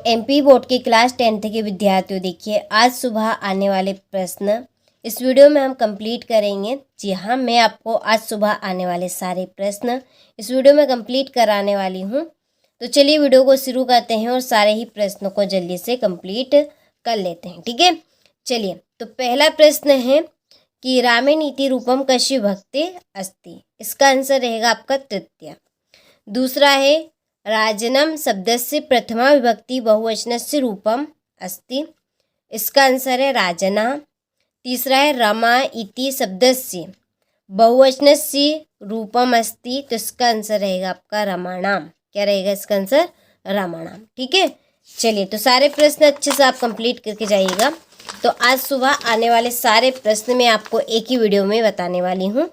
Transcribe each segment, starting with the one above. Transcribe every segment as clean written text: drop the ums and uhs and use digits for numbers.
MP board के class 10th के विद्यार्थियों, देखिए आज सुबह आने वाले प्रश्न इस वीडियो में हम कंप्लीट करेंगे। जी हाँ, मैं आपको आज सुबह आने वाले सारे प्रश्न इस वीडियो में कंप्लीट कराने वाली हूँ। तो चलिए वीडियो को शुरू करते हैं और सारे ही प्रश्नों को जल्दी से कंप्लीट कर लेते हैं। ठीक है, चलिए तो पहला प्रश्न है कि रामे नीति रूपम कश्य भक्ति अस्ति। इसका आंसर रहेगा आपका तृतीय। दूसरा है राजनम शब्दस्य प्रथमा विभक्ति बहुवचनस्य रूपम अस्ति। इसका आंसर है राजना। तीसरा है रमा इति शब्दस्य बहुवचनस्य रूपम अस्ति। तो इसका आंसर रहेगा आपका रमाणाम। क्या रहेगा इसका आंसर? रमाणाम। ठीक है, चलिए तो सारे प्रश्न अच्छे से आप कंप्लीट करके जाइएगा। तो आज सुबह आने वाले सारे प्रश्न मैं आपको एक ही वीडियो में बताने वाली हूँ।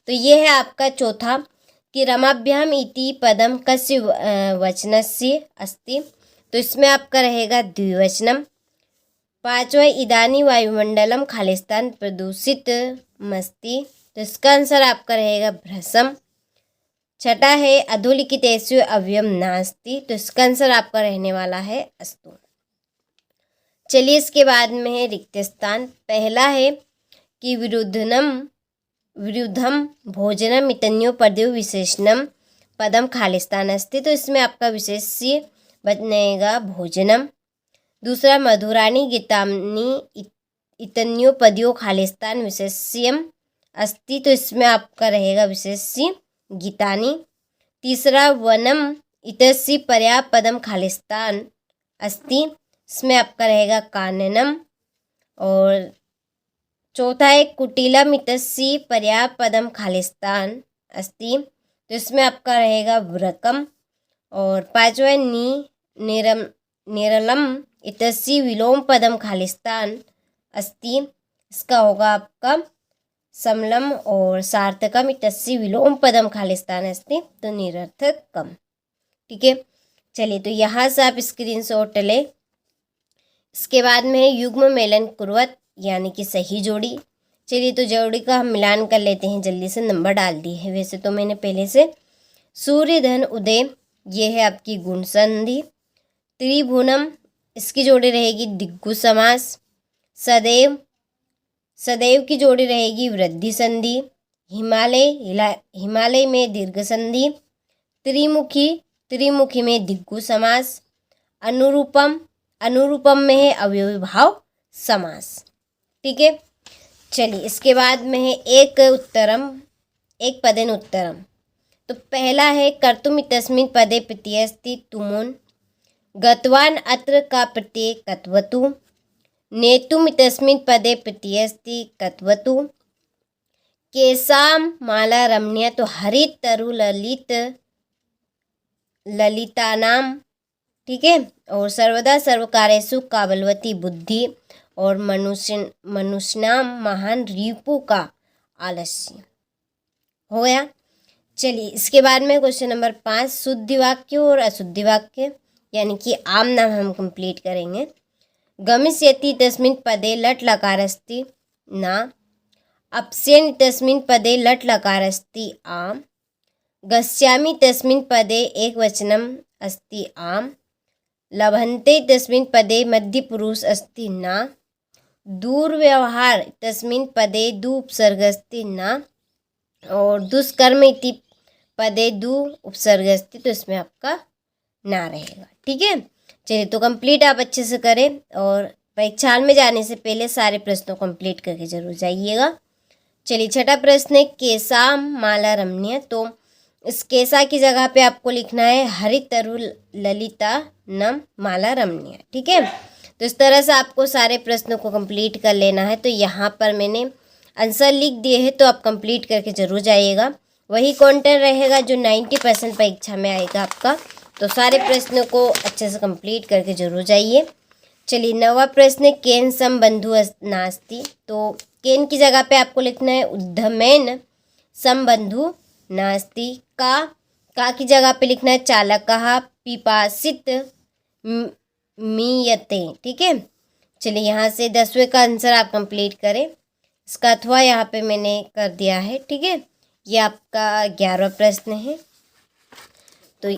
तो ये है आपका चौथा कि रमाभ्याम इति पदम कस्य वचनस्य अस्ति। तो इसमें आपका रहेगा द्विवचनम। पांचवा इदानी वायुमंडलम खालिस्तान प्रदूषित मस्ति। तो इसका आंसर आपका रहेगा भ्रसम। छठा है अधोलिखितेषु अव्ययम नास्ति। तो इसका आंसर आपका रहने वाला है अस्तु। चलिए इसके बाद में है रिक्त स्थान। पहला है कि विरुद्धम भोजनम इतन्यो पदयो विशेषणम पदम खालिस्तान अस्ति। तो इसमें आपका विशेष्य बनेगा भोजनम। दूसरा मधुरानी गीतानी इतन्यो पदयो खालिस्तान विशेष्यम अस्ति। तो इसमें आपका रहेगा विशेष्य गीतानी। तीसरा वनम इतस्य पर्या पदम खालिस्तान अस्ति। इसमें आपका रहेगा काननम। और चौथा है कुटिलम इतस्य पर्या पदम खालिस्तान अस्ति। तो इसमें आपका रहेगा व्रकम। और पांचवा है निरलम इतस्य विलोम पदम खालिस्तान अस्ति। इसका होगा आपका समलम। और सार्थकम इतस्य विलोम पदम खालिस्तान अस्ति। तो निरर्थकम। ठीक है, चलिए तो यहाँ से आप स्क्रीनशॉट ले। इसके बाद में है युग्म मेलन कुर्वत यानी कि सही जोड़ी। चलिए तो जोड़ी का हम मिलान कर लेते हैं। जल्दी से नंबर डाल दिए है वैसे तो मैंने पहले से। सूर्य धन उदय, ये है आपकी गुण संधि। त्रिभुवनम, इसकी जोड़ी रहेगी दिग्गु समास। सदैव की जोड़ी रहेगी वृद्धि संधि। हिमालय में दीर्घ संधि। त्रिमुखी में दिग्गु समास। अनुरूपम में है अवयवी भाव समास। ठीक है, चलिए इसके बाद में है एक पदेन उत्तरम। तो पहला है कर्तुम इतस्मिन् पदे प्रत्यय अस्ति तुमुन। गतवान अत्र का प्रत्यय कत्वतु। नेतुम इतस्मिन् पदे प्रत्यय अस्ति कत्वतु। केसाम माला रमणीय, तो हरित तरु ललितानाम। ठीक है, और सर्वदा सर्वकार्येषु काबलवती बुद्धि। और मनुष्यनाम महान रिपु का आलस्य। हो गया। चलिए इसके बाद में क्वेश्चन नंबर 5 शुद्ध वाक्य और अशुद्ध वाक्य यानी कि आम नाम हम कंप्लीट करेंगे। गमिष्यति तस्मिन् पदे लट लकारस्ति ना। अप्स्यन् तस्मिन् पदे लट लकारस्ति आम। गस्यामि तस्मिन् पदे एकवचनम अस्ति आम। लभन्ते तस्मिन् पदे मध्यपुरुष अस्ति ना। दुर्व्यवहार तस्मिन् पदे दु उपसर्ग अस्ति ना। और दुष्कर्म इति पदे दु उपसर्ग अस्ति। तो इसमें आपका ना रहेगा। ठीक है, चलिए तो कंप्लीट आप अच्छे से करें और परीक्षा में जाने से पहले सारे प्रश्नों को कंप्लीट करके जरूर जाइएगा। चलिए छठा प्रश्न है केसा माला रमणीय। तो इस केसा की जगह पे आपको लिखना है हरित तरु ललिता नम माला रमणीय। ठीक है, तो इस तरह से आपको सारे प्रश्नों को कंप्लीट कर लेना है। तो यहाँ पर मैंने आंसर लिख दिए हैं, तो आप कंप्लीट करके जरूर जाइएगा। वही कंटेंट रहेगा जो 90% परीक्षा में आएगा आपका। तो सारे प्रश्नों को अच्छे से कंप्लीट करके जरूर जाइए। चलिए नवा प्रश्न केन संबंधु नास्ति। तो केन की जगह पे आपको लिखना है उद्धमेन संबंधु नास्ति। का की जगह पे लिखना है चालकः पिपासित मीयते। ठीक है, चलिए यहाँ से 10वें का आंसर आप कंप्लीट करें। इसका अथवा यहाँ पे मैंने कर दिया है। ठीक है, ये आपका 11वां प्रश्न है। तो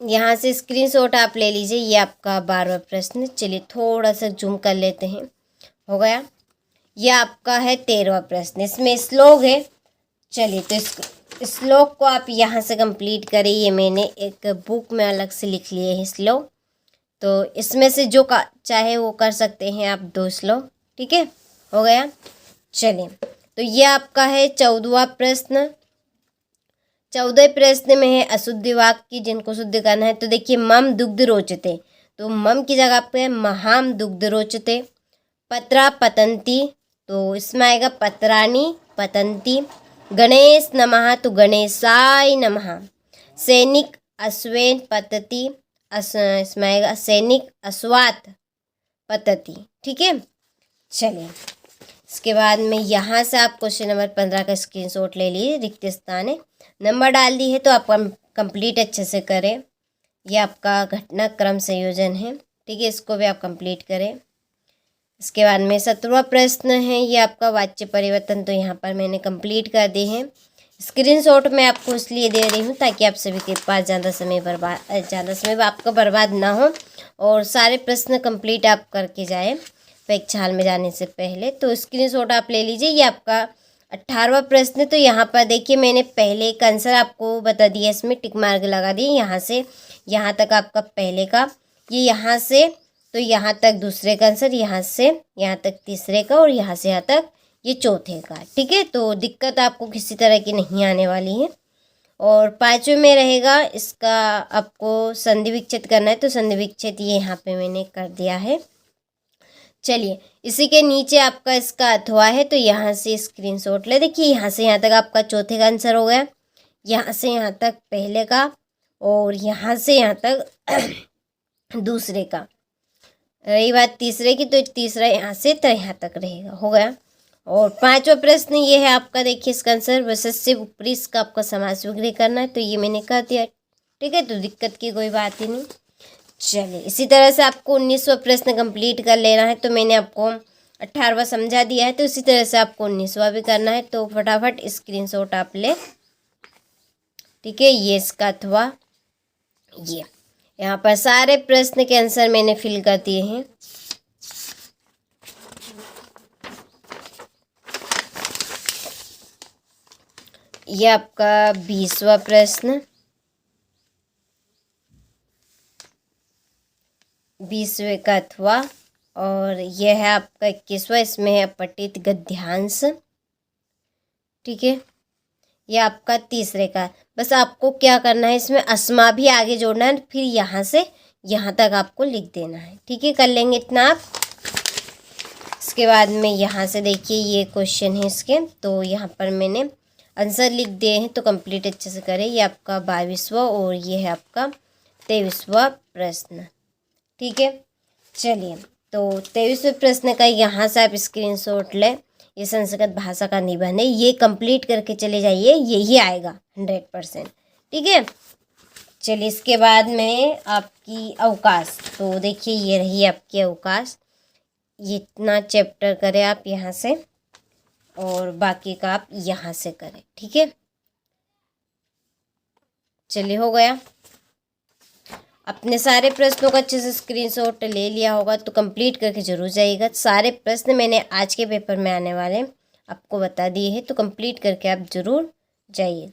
यहाँ से स्क्रीनशॉट आप ले लीजिए। ये आपका 12वां प्रश्न। चलिए थोड़ा सा जूम कर लेते हैं। हो गया। ये आपका है 13वां प्रश्न। इसमें श्लोक है। चलिए तो इस श्लोक को आप यहाँ से कंप्लीट करें। ये मैंने एक बुक में अलग से लिख लिए हैं श्लोक, तो इसमें से जो का चाहे वो कर सकते हैं आप 2 श्लोक। ठीक है, हो गया। चलिए तो ये आपका है 14वां प्रश्न। 14वें प्रश्न में है अशुद्ध वाक्य जिनको शुद्ध करना है। तो देखिए मम दुग्ध रोचते, तो मम की जगह पे महाम दुग्ध रोचते। पत्रा पतंती, तो इसमें आएगा पत्राणी पतंती। गणेश नमः, तो गणेशाय नमः। सैनिक अश्वेन पतति, इसमें आएगा सैनिक अश्वात पतति। ठीक है, चलिए इसके बाद में यहाँ से आप क्वेश्चन नंबर 15 का स्क्रीनशॉट ले लीजिए। रिक्त स्थान है, नंबर डाल दी है तो आप कंप्लीट अच्छे से करें। ये आपका घटनाक्रम संयोजन है। ठीक है, इसको भी आप कंप्लीट करें। इसके बाद में 17वां प्रश्न है, ये आपका वाच्य परिवर्तन। तो यहाँ पर मैंने कंप्लीट कर दिए हैं। स्क्रीनशॉट मैं आपको इसलिए दे रही हूँ ताकि आप सभी के पास ज़्यादा समय आपका बर्बाद ना हो और सारे प्रश्न कंप्लीट आप करके जाएँ परीक्षा हाल में जाने से पहले। तो स्क्रीनशॉट आप ले लीजिए। ये आपका 18वां प्रश्न। तो यहाँ पर देखिए मैंने पहले का आंसर आपको बता दिया, इसमें टिक मार्क लगा दिए। यहाँ से यहाँ तक आपका पहले का, ये यहाँ से तो यहाँ तक दूसरे का आंसर, यहाँ से यहाँ तक तीसरे का और यहाँ से यहाँ तक ये चौथे का। ठीक है, तो दिक्कत आपको किसी तरह की नहीं आने वाली है। और 5वें में रहेगा इसका आपको संधि विच्छेद करना है। तो संधि विच्छेद ये यहाँ पे मैंने कर दिया है। चलिए इसी के नीचे आपका इसका अथवा है, तो यहाँ से स्क्रीनशॉट ले। देखिए यहाँ से यहाँ तक आपका चौथे का आंसर हो गया, यहाँ से यहाँ तक पहले का और यहाँ से यहाँ तक दूसरे का। रही बात तीसरे की, तो तीसरा यहाँ से तो यहाँ तक रहेगा। हो गया। और 5वां प्रश्न ये है आपका, देखिए इसका आंसर वशस्य ऊपरी इसका आपका समास विग्रह करना है। तो ये मैंने कर दिया। ठीक है, तो दिक्कत की कोई बात ही नहीं। चलिए इसी तरह से आपको 19वां प्रश्न कंप्लीट कर लेना है। तो मैंने आपको 18वां समझा दिया है, तो इसी तरह से आपको 19वां भी करना है। तो फटाफट स्क्रीनशॉट आप ले। ठीक है, ये इसका अथवा ये यहाँ पर सारे प्रश्न के आंसर मैंने फिल कर दिए हैं। ये आपका 20वां प्रश्न, 20वें का अथवा। और यह है आपका 21वां, इसमें है पठित गद्यांश। ठीक है, ये आपका तीसरे का। बस आपको क्या करना है, इसमें अस्मा भी आगे जोड़ना है, फिर यहाँ से यहाँ तक आपको लिख देना है। ठीक है, कर लेंगे इतना आप। इसके बाद में यहाँ से देखिए ये क्वेश्चन है इसके, तो यहाँ पर मैंने आंसर लिख दिए हैं। तो कंप्लीट अच्छे से करें। ये आपका 22वां और ये है आपका 23वां प्रश्न। ठीक है, चलिए तो 23वें प्रश्न का यहाँ से आप स्क्रीनशॉट लें। ये संस्कृत भाषा का निबंध है, ये कंप्लीट करके चले जाइए, यही आएगा 100%। ठीक है, चलिए इसके बाद में आपकी अवकाश। तो देखिए ये रही आपकी अवकाश। ये इतना चैप्टर करें आप यहाँ से और बाकी का आप यहाँ से करें। ठीक है, चलिए हो गया। अपने सारे प्रश्नों का अच्छे से स्क्रीनशॉट ले लिया होगा तो कंप्लीट करके जरूर जाइएगा। सारे प्रश्न मैंने आज के पेपर में आने वाले आपको बता दिए हैं, तो कंप्लीट करके आप जरूर जाइएगा।